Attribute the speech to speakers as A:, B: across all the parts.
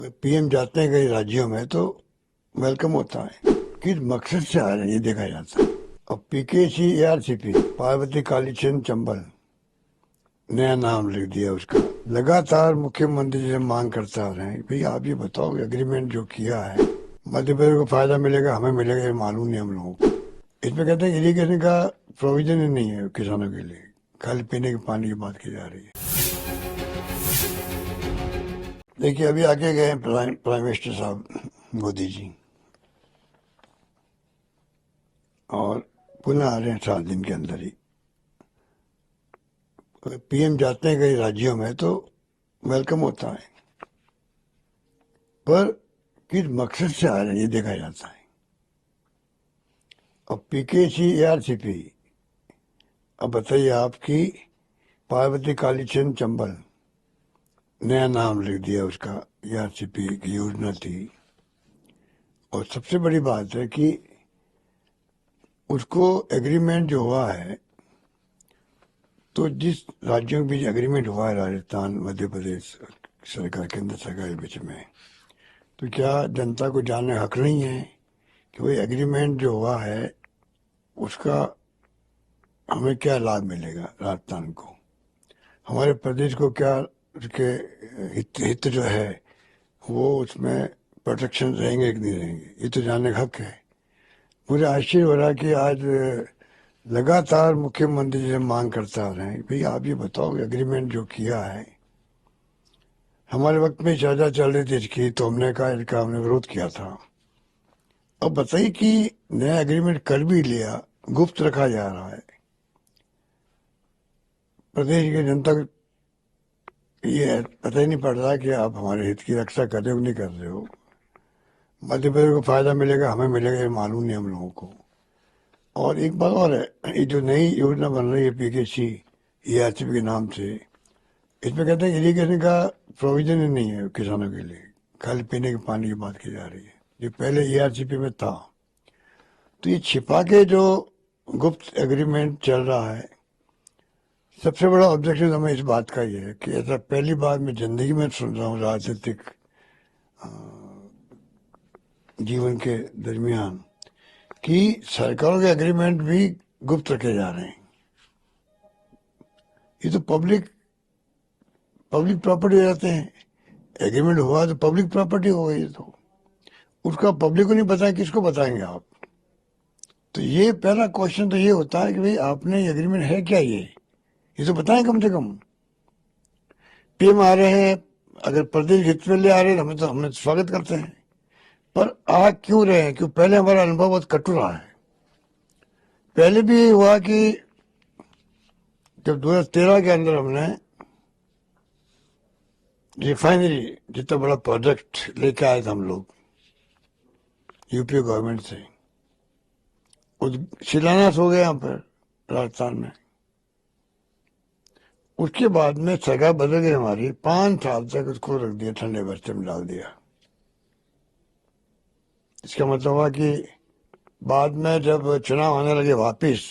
A: PM जाते हैं कई राज्यों में तो वेलकम होता है। किस मकसद से आ रहे हैं ये देखा जाता है। और पीकेसी एआरसीपी पार्वती कालीचंद चंबल नया नाम लिख दिया उसका। लगातार मुख्यमंत्री से मांग करते आ रहे हैं भाई आप ये बताओ एग्रीमेंट जो किया है मध्य प्रदेश को फायदा मिलेगा हमें मिलेगा ये मालूम नहीं हम लोगों को। इसमें कहते हैं इरिगेशन का प्रोविजन ही नहीं है किसानों के लिए, खाली पीने के पानी की बात की जा रही है। देखिए अभी आगे गए हैं प्राइम मिनिस्टर साहब मोदी जी और पुनः आ रहे हैं 7 दिन के अंदर ही। पीएम जाते हैं कई राज्यों में तो वेलकम होता है, पर किस मकसद से आ रहे हैं ये देखा जाता है। और पीकेसी एआरसीपी अब बताइए आपकी पार्वती कालीचंद चंबल नया नाम लिख दिया उसका। एआरसीपी की योजना थी और सबसे बड़ी बात है कि उसको एग्रीमेंट जो हुआ है तो जिस राज्यों के बीच एग्रीमेंट हुआ है राजस्थान मध्य प्रदेश सरकार केंद्र सरकार के बीच में, तो क्या जनता को जानने हक नहीं है कि वही एग्रीमेंट जो हुआ है उसका हमें क्या लाभ मिलेगा, राजस्थान को हमारे प्रदेश को क्या उसके हित जो है वो उसमें प्रोटेक्शन रहेंगे कि नहीं रहेंगे, ये तो जानने का हक है। मुझे आश्चर्य हो रहा है कि आज लगातार मुख्यमंत्री से मांग करते आ रहे हैं भाई आप ये बताओ एग्रीमेंट जो किया है हमारे वक्त में चर्चा चल रही थी इसकी तो हमने कहा इसका हमने विरोध किया था। अब बताइए कि नया एग्रीमेंट कर भी लिया, गुप्त रखा जा रहा है, प्रदेश की जनता को ये पता ही नहीं पड़ रहा कि आप हमारे हित की रक्षा कर रहे हो नहीं कर रहे हो। मध्य प्रदेश को फायदा मिलेगा हमें मिलेगा ये मालूम नहीं हम लोगों को। और एक बात और है, ये जो नई योजना बन रही है पीकेसी एआरसीपी के नाम से, इसमें कहते हैं इरिगेशन का प्रोविजन ही नहीं है किसानों के लिए, खाली पीने के पानी की बात की जा रही है जो पहले एआरसीपी में था। तो ये छिपा के जो गुप्त एग्रीमेंट चल रहा है, सबसे बड़ा ऑब्जेक्शन हमें इस बात का ये है कि ऐसा पहली बार मैं जिंदगी में सुन रहा हूँ राजनीतिक जीवन के दरमियान कि सरकारों के एग्रीमेंट भी गुप्त रखे जा रहे हैं। ये तो पब्लिक प्रॉपर्टी रहते हैं, एग्रीमेंट हुआ तो पब्लिक प्रॉपर्टी हो गई, तो उसका पब्लिक को नहीं बताया किसको बताएंगे आप। तो ये पहला क्वेश्चन तो ये होता है कि भाई आपने एग्रीमेंट है क्या, ये तो बताएं कम से कम। पीएम आ रहे हैं, अगर प्रदेश हित में ले आ रहे हैं हमें तो स्वागत करते हैं, पर आ क्यों रहे हैं, क्यों पहले हमारा अनुभव बहुत कटु रहा है। पहले भी हुआ कि जब 2013 के अंदर हमने रिफाइनरी जितना बड़ा प्रोजेक्ट लेके आए थे हम लोग यूपी गवर्नमेंट से, शिलान्यास हो गया यहाँ पर राजस्थान में। उसके बाद में सरकार बदल गई हमारी, 5 साल तक उसको रख दिया, ठंडे बस्ते में डाल दिया। इसका मतलब हुआ कि बाद में जब चुनाव आने लगे वापिस,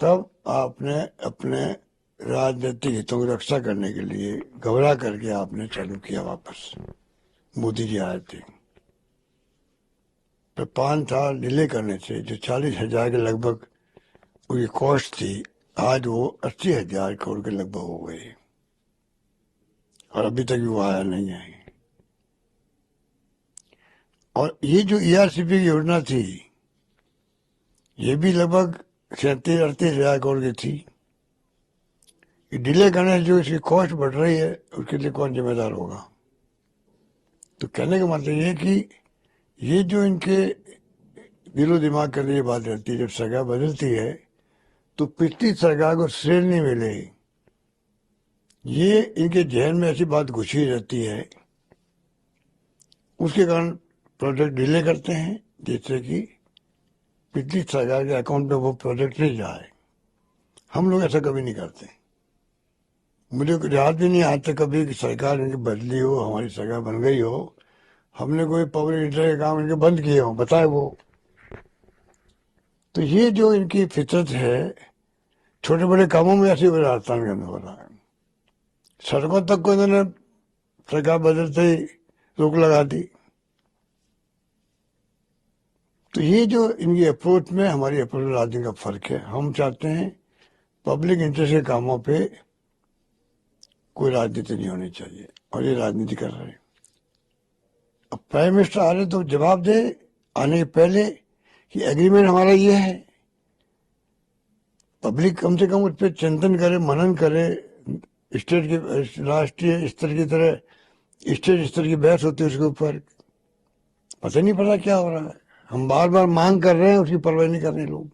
A: तब आपने अपने राजनीतिक हितों की रक्षा करने के लिए घबरा करके आपने चालू किया वापस। मोदी जी आए थे तो 5 साल डिले करने से जो 40,000 के लगभग उसकी कॉस्ट थी, आज वो 80,000 करोड़ के लगभग हो गई और अभी तक भी वो आया नहीं है। और ये जो ईआरसीपी की योजना थी ये भी लगभग 37-38 हजार करोड़ की थी। ये डिले करने से जो इसकी कॉस्ट बढ़ रही है उसके लिए कौन जिम्मेदार होगा। तो कहने का मतलब ये कि ये जो इनके दिलो दिमाग के लिए बात रहती है, जब सरकार बदलती है तो पिछली सरकार को श्रेय नहीं मिलेगी, ये इनके जहन में ऐसी बात घुसी रहती है। उसके कारण प्रोजेक्ट डिले करते हैं जिससे कि पिछली सरकार के अकाउंट में वो प्रोजेक्ट नहीं जाए। हम लोग ऐसा कभी नहीं करते। मुझे याद भी नहीं आज तक कभी कि सरकार इनकी बदली हो, हमारी सरकार बन गई हो, हमने कोई पब्लिक इंटरेस्ट के काम इनके बंद किए हो, बताए वो। तो ये जो इनकी फितरत है, छोटे बड़े कामों में ऐसे राजस्थान के अंदर हो रहा है। सड़कों तक को इन्होंने सरकार बदलते ही रोक लगा दी। तो ये जो इनकी अप्रोच में हमारी अप्रोच में राजनीति का फर्क है। हम चाहते हैं पब्लिक इंटरेस्ट के कामों पे कोई राजनीति नहीं होनी चाहिए, और ये राजनीति कर रहे हैं। अब प्राइम मिनिस्टर आ रहे तो जवाब दे आने के पहले कि एग्रीमेंट हमारा ये है। पब्लिक कम से कम उस पर चिंतन करे, मनन करे। स्टेट के राष्ट्रीय स्तर की तरह स्टेट स्तर की बहस होती है उसके ऊपर, पता नहीं पता क्या हो रहा है। हम बार बार मांग कर रहे हैं, उसकी परवाह नहीं कर रहे लोग।